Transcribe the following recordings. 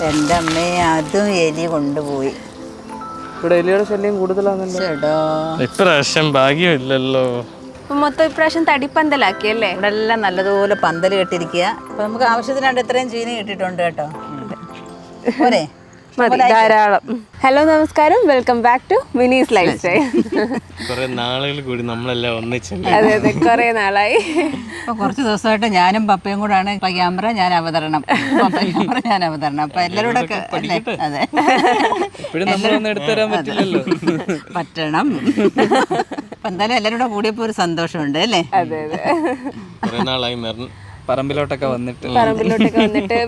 എൻ്റെ അമ്മയെ അതും എലി കൊണ്ടുപോയി. ഇവിടെ എലിയുടെ ശല്യം കൂടുതലാണല്ലോ. ഇപ്രാവശ്യം ഭാഗ്യമില്ലല്ലോ. മൊത്തം ഇപ്രാവശ്യം തടിപ്പന്തലാക്കിയല്ലേ? ഇവിടെ എല്ലാം നല്ലതുപോലെ പന്തൽ കെട്ടിരിക്കുക. അപ്പൊ നമുക്ക് ആവശ്യത്തിനാണ്ട് ഇത്രയും ചീനി കിട്ടിയിട്ടുണ്ട് കേട്ടോ. പോരെ ധാരാളം. ഹലോ നമസ്കാരം, welcome back to Mini's lifestyle. കുറെ നാളുകൾ കൂടി നമ്മളെല്ലാം ഒന്നിച്ചല്ലേ. അതെ അതെ, കുറെ നാളായി. അപ്പൊ കുറച്ച് ദിവസമായിട്ട് ഞാനും പപ്പയും കൂടാണ്. ഇപ്പൊ ക്യാമറ ഞാൻ അവതരണം, ക്യാമറ ഞാൻ അവതരണം. അപ്പൊ എല്ലാവരും കൂടെ അതെ പറ്റണം. അപ്പൊ എന്തായാലും എല്ലാവരും കൂടെ കൂടിയപ്പോ ഒരു സന്തോഷമുണ്ട് അല്ലേ? അതെ അതെ, കുറെ നാളായി പറമ്പിലോട്ടൊക്കെ വന്നിട്ട്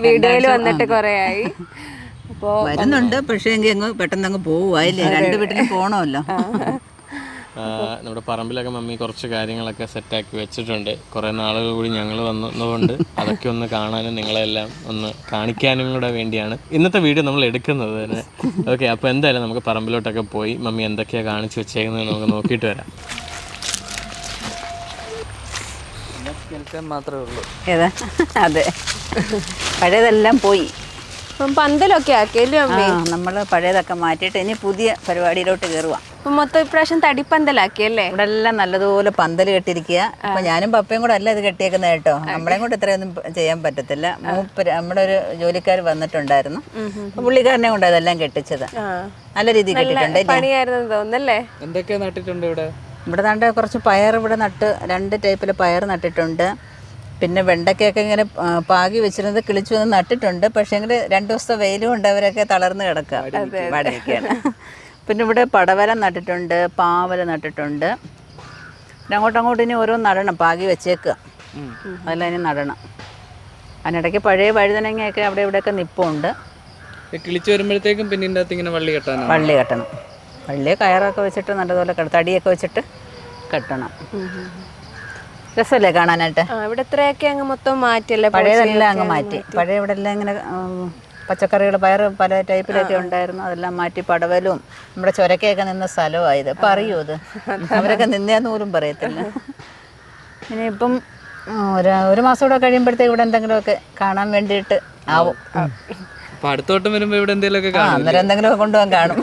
വീഡിയോയിൽ വന്നിട്ട് കുറെ ആയി. അപ്പോ വരുന്നുണ്ട്, പക്ഷേ എങ്കിൽ അങ്ങ് പെട്ടെന്ന് അങ്ങ് പോവുകയല്ലേ. രണ്ട് വീട്ടിലും പോകണമല്ലോ. നമ്മുടെ പറമ്പിലൊക്കെ മമ്മി കുറച്ച് കാര്യങ്ങളൊക്കെ സെറ്റാക്കി വെച്ചിട്ടുണ്ട്. കുറേ നാളുകൾ കൂടി ഞങ്ങൾ വന്നതുകൊണ്ട് അതൊക്കെ ഒന്ന് കാണാനും നിങ്ങളെല്ലാം ഒന്ന് കാണിക്കാനും കൂടെ വേണ്ടിയാണ് ഇന്നത്തെ വീഡിയോ നമ്മൾ എടുക്കുന്നത് തന്നെ. ഓക്കെ, അപ്പോൾ എന്തായാലും നമുക്ക് പറമ്പിലോട്ടൊക്കെ പോയി മമ്മി എന്തൊക്കെയാണ് കാണിച്ചു വെച്ചേക്കുന്നത് നമുക്ക് നോക്കിയിട്ട് വരാം. മാത്രമേ ഉള്ളൂ. ഏതാ? അതെ, പഴയതെല്ലാം പോയി. പന്തലൊക്കെ ആക്കിയല്ലേ അമ്മേ? നമ്മള് പഴയതൊക്കെ മാറ്റിയിട്ട് ഇനി പുതിയ പരിപാടിയിലോട്ട് കയറുക. മൊത്തം ഇപ്രാവശ്യം തടിപ്പന്തലാക്കിയല്ലേ? ഇവിടെ എല്ലാം നല്ലതുപോലെ പന്തൽ കെട്ടിരിക്കുക. അപ്പൊ ഞാനും പപ്പയും കൂടെ അല്ല ഇത് കെട്ടിയേക്കുന്നത് കേട്ടോ. നമ്മളെയും കൊണ്ട് ഇത്രയൊന്നും ചെയ്യാൻ പറ്റത്തില്ല. നമ്മുടെ ഒരു ജോലിക്കാർ വന്നിട്ടുണ്ടായിരുന്നു, പുള്ളിക്കാരനെ കൊണ്ട് അതെല്ലാം കെട്ടിച്ചത്. നല്ല രീതിയിൽ കെട്ടിട്ടുണ്ട്. പണിയായിരുന്നു തോന്നല്ലേ? എന്തൊക്കെയാ നട്ടിട്ടുണ്ട് ഇവിടെ? ഇവിടെ നട്ട് കുറച്ച് പയർ ഇവിടെ നട്ട്, 2 ടൈപ്പിൽ പയർ നട്ടിട്ടുണ്ട്. പിന്നെ വെണ്ടയ്ക്കൊക്കെ ഇങ്ങനെ പാകി വെച്ചിരുന്നത് കിളിച്ചു വന്ന് നട്ടിട്ടുണ്ട്. പക്ഷേ എങ്കിൽ 2 ദിവസത്തെ വെയിലും കൊണ്ട് അവരൊക്കെ തളർന്ന് കിടക്കുക, വാടിയിരിക്കുകയാണ്. പിന്നെ ഇവിടെ പടവലം നട്ടിട്ടുണ്ട്, പാവൽ നട്ടിട്ടുണ്ട്. പിന്നെ അങ്ങോട്ടും ഇനി ഓരോ നടണം, പാകി വെച്ചേക്കുക. അതെല്ലാം ഇനി നടണം. അതിനിടയ്ക്ക് പഴയ വഴുതനങ്ങയൊക്കെ അവിടെ ഇവിടെയൊക്കെ നിപ്പുണ്ട്. കിളിച്ചു വരുമ്പോഴത്തേക്കും പിന്നെ ഇതിൻ്റെ അകത്ത് ഇങ്ങനെ വള്ളി കെട്ടണം. വള്ളി കയറൊക്കെ വെച്ചിട്ട് നല്ലതുപോലെ തടിയൊക്കെ വെച്ചിട്ട് കെട്ടണം. രസമല്ലേ കാണാനായിട്ട്? ഇവിടെ ഇത്രയൊക്കെ അങ്ങ് മൊത്തം മാറ്റിയല്ലേ? പഴയതെല്ലാം അങ്ങ് മാറ്റി. പഴയ ഇവിടെ എല്ലാം ഇങ്ങനെ പച്ചക്കറികൾ പയർ പല ടൈപ്പിലൊക്കെ ഉണ്ടായിരുന്നു. അതെല്ലാം മാറ്റി പടവലും നമ്മുടെ ചുരക്കയൊക്കെ നിന്ന സ്ഥലമായത്. ഇപ്പം അറിയോ അത്? അവരൊക്കെ നിന്നേന്ന് പോലും പറയത്തില്ല. ഇനിയിപ്പം ഒരു മാസം കൂടെ കഴിയുമ്പോഴത്തേക്ക് ഇവിടെ എന്തെങ്കിലുമൊക്കെ കാണാൻ വേണ്ടിയിട്ട് ആവും. അടുത്തോട്ടം വരുമ്പോ ഇവിടെ എന്തെങ്കിലുമൊക്കെ അന്നേരം എന്തെങ്കിലുമൊക്കെ കൊണ്ടുപോകാൻ കാണും.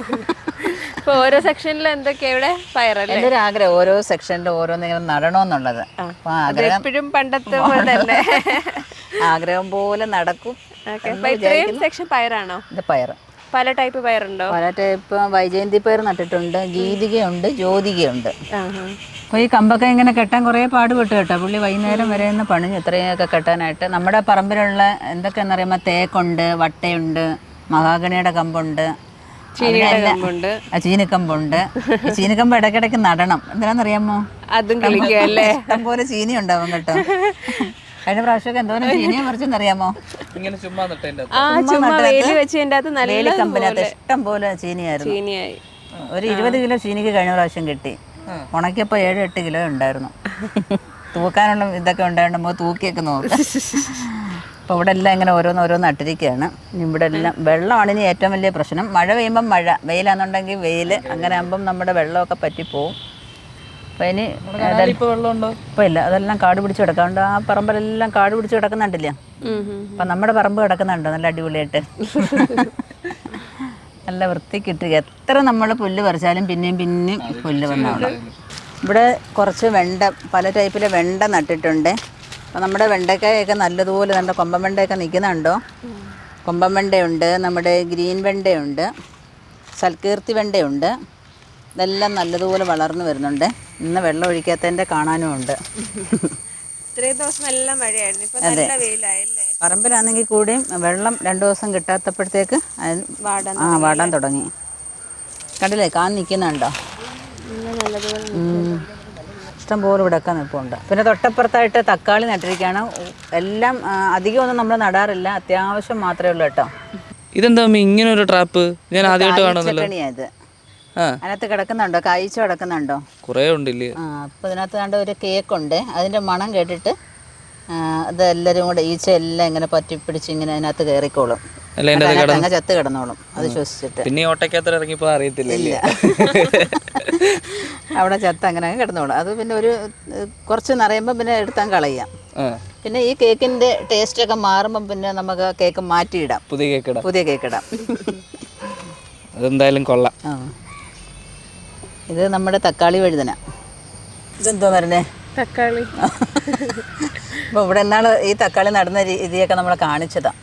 ഓരോ സെക്ഷനിലും എന്തൊക്കെയാ ഇവിടെ? പയറല്ലേ? എൻ്റെ ഒരു ആഗ്രഹം ഓരോ സെക്ഷനിലും ഓരോന്നിങ്ങനെ നടണമെന്നുള്ളത്. അപ്പൊ ആഗ്രഹം എപ്പോഴും പണ്ടത്തെ പോലെ തന്നെ ആഗ്രഹം പോലെ നടക്കും. ഇത്രയും സെക്ഷൻ പയറാണോ? ഇത് പയർ പല ടൈപ്പ് പയറുണ്ടോ? പല ടൈപ്പ്. വൈജയന്തി പയർ നട്ടിട്ടുണ്ട്, ഗീതികയുണ്ട്, ജ്യോതികയുണ്ട്. അപ്പോൾ ഈ കമ്പൊക്കെ ഇങ്ങനെ കെട്ടാൻ കുറേ പാടുപെട്ട് കേട്ടോ. പുള്ളി വൈകുന്നേരം വരെ ഒന്ന് പണിഞ്ഞു ഇത്രയൊക്കെ കെട്ടാനായിട്ട്. നമ്മുടെ പറമ്പിലുള്ള എന്തൊക്കെയാണെന്ന് പറയുമ്പോൾ തേക്കുണ്ട്, വട്ടയുണ്ട്, മഹാഗണിയുടെ കമ്പുണ്ട്, ചീനിക്കമ്പുണ്ട്. ചീനിക്കമ്പ് ഇടയ്ക്കിടയ്ക്ക് നടണം. എന്തിനാന്നറിയാമോ? അതും കളിക്കല്ലേ. ഇഷ്ടംപോലെ ചീനി ഉണ്ടാവും കേട്ടോ. കഴിഞ്ഞ പ്രാവശ്യമൊക്കെ എന്തോരം ചീനിയെ മറിച്ചെന്നറിയാമോ? ഇങ്ങനെ ചുമ്മാ വേലിക്കമ്പിനകത്ത് ഇഷ്ടം പോലെ ചീനിയായിരുന്നു. ഒരു 20 കിലോ ചീനിക്ക് കഴിഞ്ഞ പ്രാവശ്യം കിട്ടി. ഉണക്കിയപ്പോൾ 7-8 കിലോ ഉണ്ടായിരുന്നു. തൂക്കാനുള്ള ഇതൊക്കെ ഉണ്ടായിരുന്നു. നമുക്ക് തൂക്കിയൊക്കെ നോക്കാം. അപ്പോൾ ഇവിടെ എല്ലാം ഇങ്ങനെ ഓരോന്ന് നട്ടിരിക്കുകയാണ്. ഇവിടെ എല്ലാം വെള്ളമാണ് ഇനി ഏറ്റവും വലിയ പ്രശ്നം. മഴ പെയ്യുമ്പം മഴ, വെയിലാണെന്നുണ്ടെങ്കിൽ വെയിൽ, അങ്ങനെ ആകുമ്പം നമ്മുടെ വെള്ളമൊക്കെ പറ്റിപ്പോവും. അപ്പോൾ ഇനി ഇപ്പോൾ ഇല്ല, അതെല്ലാം കാട് പിടിച്ച് കിടക്കാറുണ്ട്. ആ പറമ്പിലെല്ലാം കാട് പിടിച്ച് കിടക്കുന്നുണ്ടില്ല. അപ്പം നമ്മുടെ പറമ്പ് കിടക്കുന്നുണ്ടോ നല്ല അടിപൊളിയായിട്ട്? നല്ല വൃത്തിക്കിട്ട് എത്ര നമ്മൾ പുല്ല് പറിച്ചാലും പിന്നെയും പുല്ല് വന്നോളാം. ഇവിടെ കുറച്ച് പല ടൈപ്പിലെ വെണ്ട നട്ടിട്ടുണ്ട്. അപ്പോൾ നമ്മുടെ വെണ്ടക്കായൊക്കെ നല്ലതുപോലെ നമ്മുടെ കൊമ്പൻ വെണ്ടയൊക്കെ നിൽക്കുന്നുണ്ടോ? കൊമ്പൻ വെണ്ടയുണ്ട്, നമ്മുടെ ഗ്രീൻ വെണ്ടയുണ്ട്, സൽകീർത്തി വെണ്ടയുണ്ട്. ഇതെല്ലാം നല്ലതുപോലെ വളർന്നു വരുന്നുണ്ട്. ഇന്ന് വെള്ളം ഒഴിക്കാത്തതിൻ്റെ കാണാനും ഉണ്ട്. അതെ, പറമ്പിലാണെങ്കിൽ കൂടിയും വെള്ളം 2 ദിവസം കിട്ടാത്തപ്പോഴത്തേക്ക് വാടാൻ തുടങ്ങി. കണ്ടില്ലേ, കാൻ നിൽക്കുന്നുണ്ടോ? ഇഷ്ടം പോലെ ഇവിടെയൊക്കെ നിൽപ്പുണ്ട്. പിന്നെ തൊട്ടപ്പുറത്തായിട്ട് തക്കാളി നട്ടിരിക്കുകയാണ്. എല്ലാം അധികമൊന്നും നമ്മൾ നടാറില്ല, അത്യാവശ്യം മാത്രമേ ഉള്ളൂ കേട്ടോ. ഇതെന്താ ഇങ്ങനെ ഒരു ട്രാപ്പ്? ഞാൻ ആദ്യമായിട്ട് കാണുന്നല്ലോ. ഇത് അതിനകത്ത് കിടക്കുന്നുണ്ടോ? കായ്ച്ച കിടക്കുന്നുണ്ടോ? കുറേ ഉണ്ടല്ലേ? അപ്പോൾ ഇതിനകത്ത് കണ്ട ഒരു കേക്കുണ്ട്. അതിൻ്റെ മണം കേട്ടിട്ട് അതെല്ലാവരും കൂടെ ഈച്ച എല്ലാം ഇങ്ങനെ പറ്റിപ്പിടിച്ച് ഇങ്ങനെ അതിനകത്ത് കയറിക്കോളും. അങ്ങ് ചത്ത് കിടന്നോളും അത് ശ്വസിച്ചിട്ട്. പിന്നെ ഓട്ടയ്ക്കകത്ത് ഇറങ്ങിയപ്പോൾ അറിയത്തില്ല. അവിടെ ചത്ത് അങ്ങനെ കിടന്നോളും. അത് പിന്നെ ഒരു കുറച്ച് നിറയുമ്പോൾ പിന്നെ എടുത്താൽ കളയാം. പിന്നെ ഈ കേക്കിൻ്റെ ടേസ്റ്റൊക്കെ മാറുമ്പം പിന്നെ നമുക്ക് കേക്ക് മാറ്റിയിടാം, പുതിയ കേക്ക് ഇടാം. പുതിയ കേക്ക് ഇടാം. അതെന്തായാലും കൊള്ളാം. ആ, ഇത് നമ്മുടെ തക്കാളി വഴുതന. ഇതെന്തോ പറഞ്ഞേ? തക്കാളി. അപ്പോൾ ഇവിടെ എന്നാൾ ഈ തക്കാളി നടുന്ന രീതിയൊക്കെ നമ്മൾ കാണിച്ചതാണ്.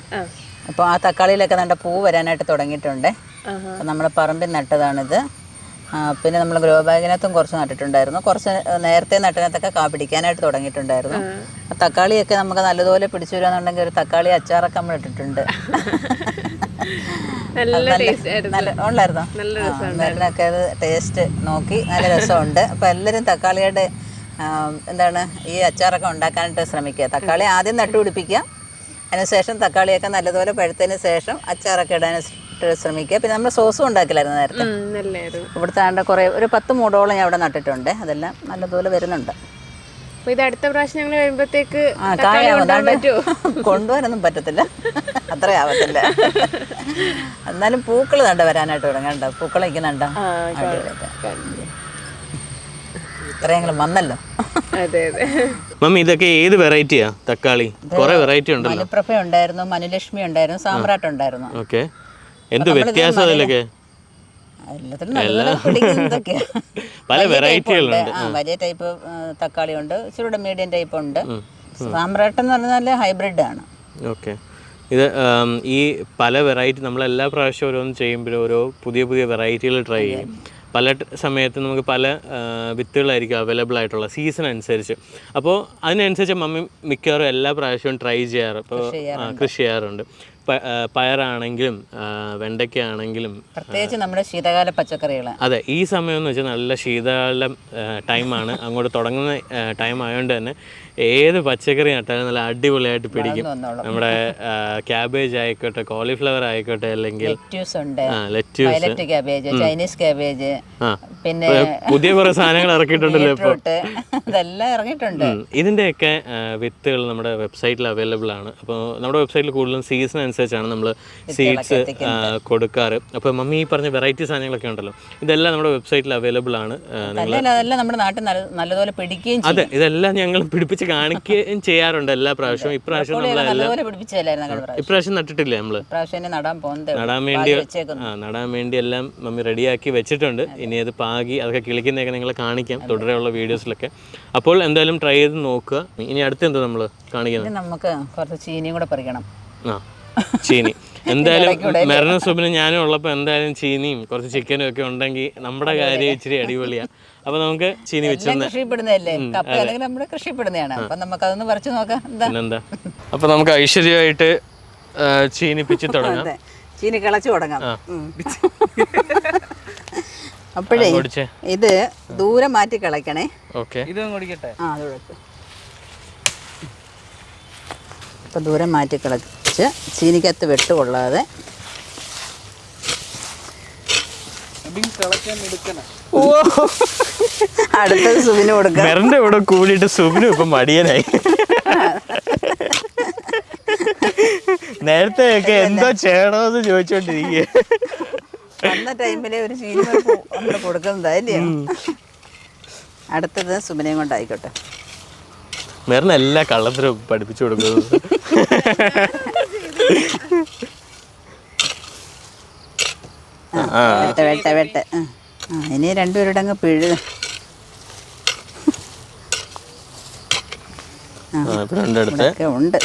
അപ്പോൾ ആ തക്കാളിയിലൊക്കെ നല്ല പൂ വരാനായിട്ട് തുടങ്ങിയിട്ടുണ്ട്. അപ്പോൾ നമ്മൾ പറമ്പിൽ നട്ടതാണിത്. പിന്നെ നമ്മൾ ഗ്രോ ബാഗിനകത്തും കുറച്ച് നട്ടിട്ടുണ്ടായിരുന്നു. കുറച്ച് നേരത്തെ നട്ടിനകത്തൊക്കെ കാ പിടിക്കാനായിട്ട് തുടങ്ങിയിട്ടുണ്ടായിരുന്നു. ആ തക്കാളിയൊക്കെ നമുക്ക് നല്ലതുപോലെ പിടിച്ചു വരാന്നുണ്ടെങ്കിൽ ഒരു തക്കാളി അച്ചാറൊക്കെ നമ്മൾ ഇട്ടിട്ടുണ്ട്. ഉണ്ടായിരുന്നോ? എല്ലാവരുടെയൊക്കെ അത് ടേസ്റ്റ് നോക്കി നല്ല രസമുണ്ട്. അപ്പോൾ എല്ലാവരും തക്കാളിയുടെ എന്താണ് ഈ അച്ചാറൊക്കെ ഉണ്ടാക്കാനായിട്ട് ശ്രമിക്കുക. തക്കാളി ആദ്യം നട്ടുപിടിപ്പിക്കുക, അതിനുശേഷം തക്കാളിയൊക്കെ നല്ലതുപോലെ പഴുത്തതിന് ശേഷം അച്ചാറൊക്കെ ഇടാൻ ശ്രമിക്കുക. പിന്നെ നമ്മൾ സോസും ഉണ്ടാക്കില്ലായിരുന്നു നേരത്തെ. ഇവിടുത്തെ ആണ്ട് കുറേ ഒരു 10 മൂടോളം ഞാൻ അവിടെ നട്ടിട്ടുണ്ട്. അതെല്ലാം നല്ലതുപോലെ വരുന്നുണ്ട്. ഇത് അടുത്ത പ്രാവശ്യം ഞങ്ങൾ വരുമ്പോഴത്തേക്ക് കൊണ്ടുപോകാനൊന്നും പറ്റത്തില്ല, അത്ര ആവത്തില്ല. എന്നാലും പൂക്കൾ നണ്ട വരാനായിട്ട് തുടങ്ങണ്ട, പൂക്കൾ വയ്ക്കുന്നുണ്ടോ? ഇത്രയെങ്കിലും വന്നല്ലോ. മമ്മി ഇതൊക്കെ ഏത് വെറൈറ്റിയാ തക്കാളി? കുറെ വെറൈറ്റി ഉണ്ടല്ലോ. മനുപ്രഭ ഉണ്ടായിരുന്നു, മനുലക്ഷ്മി ഉണ്ടായിരുന്നു, സാമ്രാട്ട് ഉണ്ടായിരുന്നു. ഓക്കെ, എന്ത് വ്യത്യാസം അതിലൊക്കെ? പല വെറൈറ്റികളുണ്ട്. വലിയ ടൈപ്പ് തക്കാളി ഉണ്ട്, ഇച്ചിരി മീഡിയം ടൈപ്പ് ഉണ്ട്. സാമ്രാട്ട് എന്ന് പറഞ്ഞാൽ ഹൈബ്രിഡ് ആണ്. ഓക്കെ, ഇത് ഈ പല വെറൈറ്റി നമ്മളെല്ലാ പ്രാവശ്യം ഓരോന്ന് ചെയ്യുമ്പോഴും ഓരോ പുതിയ പുതിയ വെറൈറ്റികൾ ട്രൈ ചെയ്യും. പല സമയത്ത് നമുക്ക് പല വിത്തുകളായിരിക്കും അവൈലബിൾ ആയിട്ടുള്ള സീസൺ അനുസരിച്ച്. അപ്പോൾ അതിനനുസരിച്ച് മമ്മി മിക്കവാറും എല്ലാ പ്രാവശ്യവും ട്രൈ ചെയ്യാറ്. ഇപ്പോൾ കൃഷി ചെയ്യാറുണ്ട്. പയറാണെങ്കിലും വെണ്ടയ്ക്ക ആണെങ്കിലും, പ്രത്യേകിച്ച് നമ്മുടെ ശീതകാല പച്ചക്കറികൾ. അതെ, ഈ സമയം എന്ന് വെച്ചാൽ നല്ല ശീതകാലം ടൈമാണ്, അങ്ങോട്ട് തുടങ്ങുന്ന ടൈം ആയതുകൊണ്ട് തന്നെ ഏത് പച്ചക്കറി നട്ടാലും നല്ല അടിപൊളിയായിട്ട് പിടിക്കും. നമ്മുടെ ക്യാബേജ് ആയിക്കോട്ടെ, കോളിഫ്ലവർ ആയിക്കോട്ടെ, അല്ലെങ്കിൽ ലെറ്റ്യൂസ്, ക്യാബേജ്, ചൈനീസ് ക്യാബേജ്, പിന്നെ പുതിയ കുറെ സാധനങ്ങൾ ഇറക്കിയിട്ടുണ്ടല്ലോ ഇപ്പോൾ. ഇതെല്ലാം ഇറങ്ങിയിട്ടുണ്ട്. ഇതിൻ്റെയൊക്കെ വിത്തുകൾ നമ്മുടെ വെബ്സൈറ്റിൽ അവൈലബിൾ ആണ്. അപ്പോൾ നമ്മുടെ വെബ്സൈറ്റിൽ കൂടുതലും സീസൺ അനുസരിച്ചാണ് നമ്മൾ സീഡ്സ് കൊടുക്കാറ്. അപ്പോൾ മമ്മി ഈ പറഞ്ഞ വെറൈറ്റി സാധനങ്ങളൊക്കെ ഉണ്ടല്ലോ, ഇതെല്ലാം നമ്മുടെ വെബ്സൈറ്റിൽ അവൈലബിൾ ആണ്. അതെല്ലാം നമ്മുടെ നാട്ടിൽ നല്ലതുപോലെ പിടിക്കുകയും ചെയ്യും. അതെ, ഇതെല്ലാം ഞങ്ങൾ പിടിപ്പിച്ച് കാണിക്കുകയും ചെയ്യാറുണ്ട് എല്ലാ പ്രാവശ്യവും. ഇപ്രാവശ്യം ഇപ്രാവശ്യം നട്ടിട്ടില്ലേ നമ്മള്? നടാൻ വേണ്ടി എല്ലാം മമ്മി റെഡിയാക്കി വെച്ചിട്ടുണ്ട്. ഇനി അത് പാകി അതൊക്കെ കിളിക്കുന്നതൊക്കെ നിങ്ങളെ കാണിക്കാം തുടരെയുള്ള വീഡിയോസിലൊക്കെ. അപ്പോൾ എന്തായാലും ട്രൈ ചെയ്ത് നോക്കുക. ഇനി അടുത്ത് എന്താ നമ്മൾ കാണിക്കുന്നത്? നമുക്ക് കുറച്ച് ചീനിയും കൂടെ പറിക്കണം. ചീനി എന്തായാലും മരണ സ്വപ്നം ഞാനും ഉള്ളപ്പോൾ എന്തായാലും ചീനിയും കുറച്ച് ചിക്കനും ഒക്കെ ഉണ്ടെങ്കിൽ നമ്മുടെ കാര്യം ഇച്ചിരി അടിപൊളിയാണ്. അപ്പൊ നമുക്ക് ചീനി വെച്ചെന്ന് കൃഷിപ്പെടുന്നതല്ലേ, നമ്മുടെ കൃഷിപ്പെടുന്നതാണ്. അപ്പൊ നമുക്ക് അതൊന്ന് പറിച്ചു നോക്കാം. പിന്നെന്താ? അപ്പൊ നമുക്ക് ഐശ്വര്യമായിട്ട് ചീനി പിച്ചി തുടങ്ങാം. ചീനി കിളച്ചു തുടങ്ങാം. അപ്പോഴേ ഇത് ദൂരെ മാറ്റി കിളയ്ക്കണേ. ഓക്കെ, അപ്പൊ ദൂരം മാറ്റി കിളച്ച് ചീനിക്കകത്ത് വെട്ടുകൊള്ളാതെ. അടുത്തത് സുബിന് കൊടുക്കാം. മെറിന്റെ കൂടെ കൂടിയിട്ട് സുബിനും ഇപ്പൊ മടിയനായി. നേരത്തെ ഒക്കെ എന്തോ ചെയ്യണോന്ന് ചോദിച്ചോണ്ടിരിക്കുക. വന്ന ടൈമിലെ ഒരു ചീനി നമ്മൾ കൊടുക്കുന്നതല്ലേ. അടുത്തത് സുബിനെയും കൊണ്ടായിക്കോട്ടെ. മെറിന് എല്ലാ കള്ളത്തിലും പഠിപ്പിച്ചു കൊടുക്കുന്നത്. വെട്ട ഇനി രണ്ടുപേരുടെ അങ്ങ് പിഴു. ഉണ്ട്.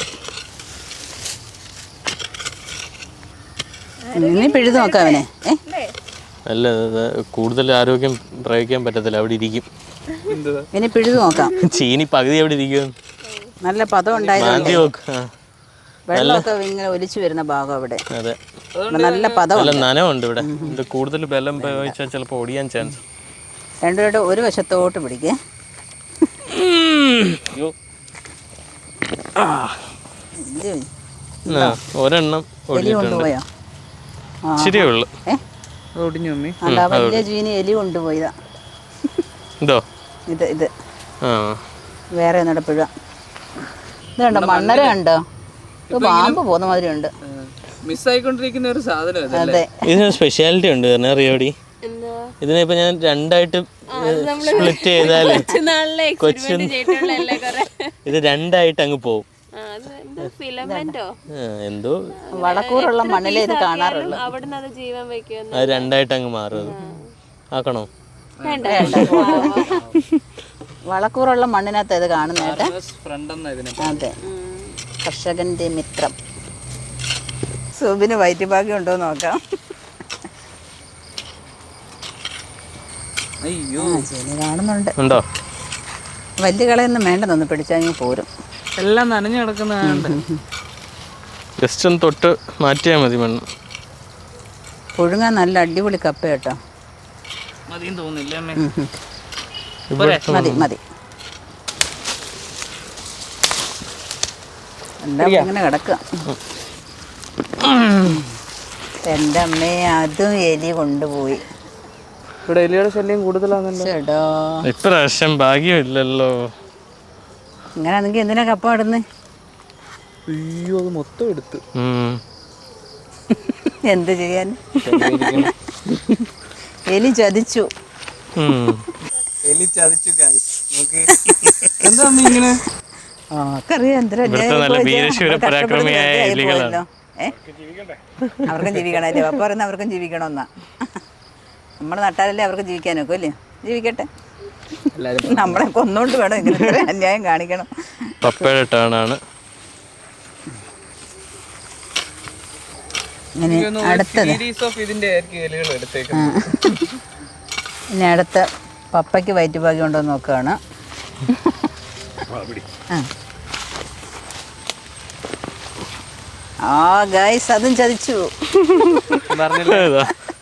ഇനി പിഴുത് നോക്കാം അവനെ. അല്ല, കൂടുതൽ ആരോഗ്യം പ്രയോഗിക്കാൻ പറ്റത്തില്ല, അവിടെ ഇരിക്കും. ഇനി പിഴുത് നോക്കാം. ചീനി പകുതി അവിടെ ഇരിക്കും. നല്ല പദം ഉണ്ടായത്, വെള്ളമൊക്കെ ഇങ്ങനെ ഒലിച്ചു വരുന്ന ഭാഗം അവിടെ. അതെ, നല്ല പദം, നല്ല നനവുണ്ട് ഇവിടെ. കൂടുതൽ ബലം പ്രയോഗിച്ചാൽ ചിലപ്പോൾ ഒടിയാൻ ചാൻസ്. രണ്ടുപേരുടെ ഒരു വശത്തോട്ട് പിടിക്കേ. ഒരെണ്ണം കൊണ്ടുപോയോ? ശരിയേ ഉള്ളു. അല്ല, വലിയ ജീനി എലി കൊണ്ടുപോയതാ. ഇത് വേറെ നടപ്പിഴ. ഇതുണ്ടോ, മണ്ണര ഉണ്ടോ? ഇത് പാമ്പ് പോകുന്ന മാതിരി ഉണ്ട്. മിസ്സായിക്കൊണ്ടിരിക്കുന്ന ഒരു സാധനം. അതെ, ഇതിന് സ്പെഷ്യാലിറ്റി ഉണ്ട്. അറിയോടി, ഇതിനിപ്പോ ഞാൻ രണ്ടായിട്ട് സ്പ്ലിറ്റ് ചെയ്താലേ ഇത് രണ്ടായിട്ട് അങ്ങ് പോവും. എന്തോ വളക്കൂറുള്ള മണ്ണിലേ ഇത് കാണാറുള്ളൂ. അത് രണ്ടായിട്ട് അങ്ങ് മാറും. ആക്കണോ? വളക്കൂറുള്ള മണ്ണിനകത്ത് ഇത് കാണുന്നേട്ടെ. അതെ, കർഷകന്റെ മിത്രം. സൂബിന് വയറ്റുഭാഗ്യം ഉണ്ടോ നോക്കാം. ചീനി കാണുന്നുണ്ട്. ഉണ്ടോ? വലിയ കളയൊന്നും വേണ്ടെന്നൊന്ന് പിടിച്ചാൽ പോരും. എല്ലാം നനഞ്ഞു കിടക്കുന്ന ജസ്റ്റ് ഒന്ന് തൊട്ട് മാറ്റിയാൽ മതി മണ്ണ്. പുഴുങ്ങാൻ നല്ല അടിപൊളി കപ്പ കേട്ടോ. മതിയും തോന്നില്ല. മതി മതി. എല്ലാം ഇങ്ങനെ കിടക്കുക. എൻ്റെ അമ്മേ, അതും എലി കൊണ്ടുപോയി. ഇവിടെ എലിയുടെ ശല്യം കൂടുതലാണല്ലോ. ചേട്ടോ, ഇപ്രാവശ്യം ഭാഗ്യമില്ലല്ലോ. ഇങ്ങനെയാണെങ്കിൽ എന്തിനാ കപ്പ ഇടുന്നേ? അയ്യോ, അത് മൊത്തം എടുത്ത്. എന്ത് ചെയ്യാൻ? എലി ചതിച്ചു. എലി ചതിച്ചു. എന്താ ഇങ്ങനെ? അറിയാം അവർക്കും ജീവിക്കണല്ലേ. പപ്പ പറയുന്ന അവർക്കും ജീവിക്കണമെന്നാ. നമ്മൾ നട്ടാലല്ലേ അവർക്ക് ജീവിക്കാനൊക്കെ അല്ലേ. ജീവിക്കട്ടെ. നമ്മളെ കൊന്നോണ്ട് വേണം ഇങ്ങനെ അന്യായം കാണിക്കണം. പപ്പയുടെ ടേണാണ്. ഇനി അടുത്തത് ഇനി അടുത്ത പപ്പയ്ക്ക് വയറ്റുഭാഗ്യം ഉണ്ടോ നോക്കുകയാണ്. ഗൈസ്, അതും ചതിച്ചു.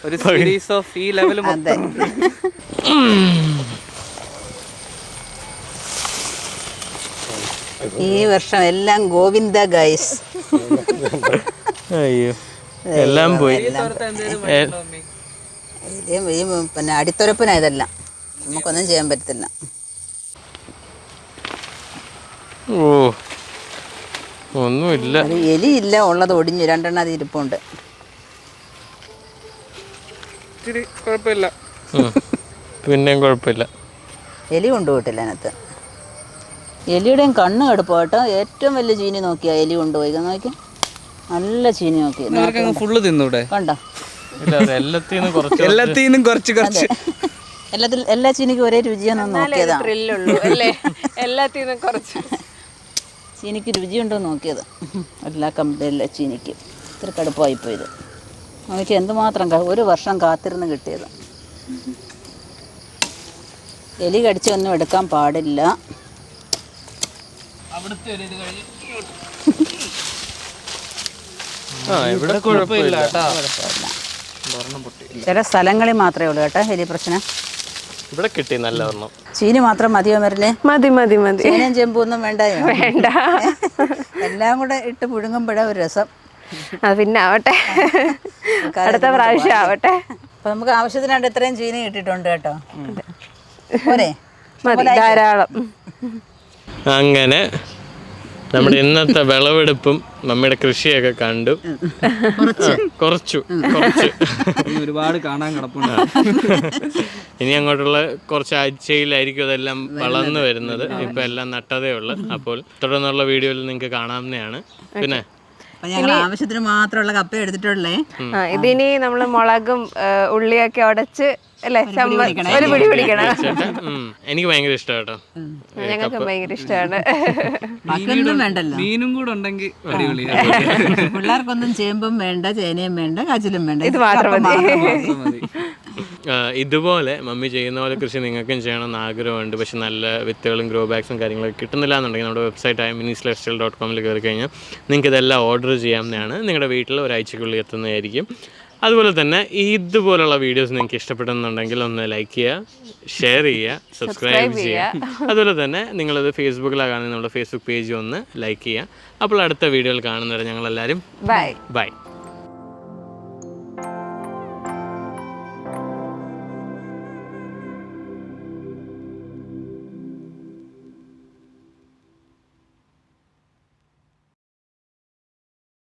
ഒരു സീരീസ് ഓഫ് ഈ ലെവൽ. അതെ, ഈ വർഷം എല്ലാം ഗോവിന്ദ ഗൈസ്. അയ്യോ, എല്ലാം പോയി. പിന്നെ അടിത്തുറപ്പിനായതെല്ലാം നമുക്കൊന്നും ചെയ്യാൻ പറ്റത്തില്ല. ഓ, ഒന്നുമില്ല. അത് എലിയില്ല, ഉള്ളത് ഒടിഞ്ഞു. രണ്ടെണ്ണം അത് ഇരിപ്പുണ്ട്. കുഴപ്പമില്ല, പിന്നെയും കുഴപ്പമില്ല. എലി കൊണ്ടുപോയിട്ടില്ല അതിനകത്ത്. എലിയുടെയും കണ്ണ് കടുപ്പാട്ടോ. ഏറ്റവും വലിയ ചീനി നോക്കിയാ എലി കൊണ്ടുപോയി. നോക്കി, നല്ല ചീനി നോക്കി. ഫുള്ള് തിന്നൂടെ? കണ്ടോ? എല്ലാത്തിനും കുറച്ച് കുറച്ച്. എല്ലാ ചീനിക്കും ഒരേ രുചിയാണെന്ന് നോക്കിയതാ. ചീനിക്ക് രുചിയുണ്ടോ നോക്കിയത്. എല്ലാ ചീനിക്ക് ഇത്ര കടുപ്പമായിപ്പോയത്. നമുക്ക് എന്തുമാത്രം ഒരു വർഷം കാത്തിരുന്ന് കിട്ടിയത്. എലി കടിച്ചൊന്നും എടുക്കാൻ പാടില്ല. ചില സ്ഥലങ്ങളിൽ മാത്രമേ ഉള്ളൂ കേട്ടോ എലി പ്രശ്നം. ഇവിടെ കിട്ടി നല്ല ഒരെണ്ണം. ചീനി മാത്രം മതിയോ മരല്ലേ? മതി മതി മതി. ചീനയും ചെമ്പൊന്നും വേണ്ടായോ? വേണ്ട. എല്ലാം കൂടെ ഇട്ട് പുഴുങ്ങുമ്പോഴാ ഒരു രസം. പിന്നെ ആവട്ടെ, അടുത്ത പ്രാവശ്യം ആവട്ടെ. അപ്പൊ നമുക്ക് ആവശ്യത്തിനായിട്ട് ഇത്രയും ചീനി കിട്ടിയിട്ടുണ്ട് കേട്ടോ. പോരെ? മതി, ധാരാളം. അങ്ങനെ നമ്മുടെ ഇന്നത്തെ വിളവെടുപ്പും മമ്മിയുടെ കൃഷിയൊക്കെ കണ്ടു. കുറച്ചു ഒരുപാട് കാണാൻ കിടപ്പുണ്ട്. ഇനി അങ്ങോട്ടുള്ള കുറച്ച് ആഴ്ചയിലായിരിക്കും അതെല്ലാം വളർന്നു വരുന്നത്. ഇപ്പൊ എല്ലാം നട്ടതേ ഉള്ളു. അപ്പോൾ തുടർന്നുള്ള വീഡിയോയിൽ നിങ്ങൾക്ക് കാണാവുന്നതാണ്. പിന്നെ ആവശ്യത്തിന് മാത്രമുള്ള കപ്പ എടുത്തിട്ടുള്ളേ. ഇതിനി നമ്മള് മുളകും ഉള്ളിയൊക്കെ ഉടച്ച് അല്ലേ ഒരു പിടി പിടിക്കണം. എനിക്ക് ഭയങ്കര ഇഷ്ടം കേട്ടോ. ഞങ്ങൾക്ക് ഭയങ്കര ഇഷ്ടമാണ്. മക്കളൊന്നും വേണ്ടല്ലോ, മീനും കൂടെ ഉണ്ടെങ്കിൽ പിള്ളേർക്കൊന്നും ചേമ്പും വേണ്ട, ചേനയും വേണ്ട, കാച്ചിലും വേണ്ട. ഇത് മാത്രം മതി. ഇതുപോലെ മമ്മി ചെയ്യുന്ന പോലെ കൃഷി നിങ്ങൾക്കും ചെയ്യണമെന്ന് ആഗ്രഹമുണ്ട്. പക്ഷെ നല്ല വിത്തുകളും ഗ്രോ ബാഗ്സും കാര്യങ്ങളൊക്കെ കിട്ടുന്നില്ല എന്നുണ്ടെങ്കിൽ നമ്മുടെ വെബ്സൈറ്റായ minis-lifestyle.com കയറി കഴിഞ്ഞാൽ നിങ്ങൾക്ക് ഇതെല്ലാം ഓർഡർ ചെയ്യാവുന്നതാണ്. നിങ്ങളുടെ വീട്ടിൽ ഒരാഴ്ചക്കുള്ളിൽ എത്തുന്നതായിരിക്കും. അതുപോലെ തന്നെ ഇതുപോലുള്ള വീഡിയോസ് നിങ്ങൾക്ക് ഇഷ്ടപ്പെടുന്നുണ്ടെങ്കിൽ ഒന്ന് ലൈക്ക് ചെയ്യുക, ഷെയർ ചെയ്യുക, സബ്സ്ക്രൈബ് ചെയ്യുക. അതുപോലെ തന്നെ നിങ്ങളത് ഫേസ്ബുക്കിലാണെങ്കിൽ നമ്മുടെ ഫേസ്ബുക്ക് പേജ് ഒന്ന് ലൈക്ക് ചെയ്യുക. അപ്പോൾ അടുത്ത വീഡിയോയിൽ കാണുന്നവരെ ഞങ്ങളെല്ലാവരും ബൈ.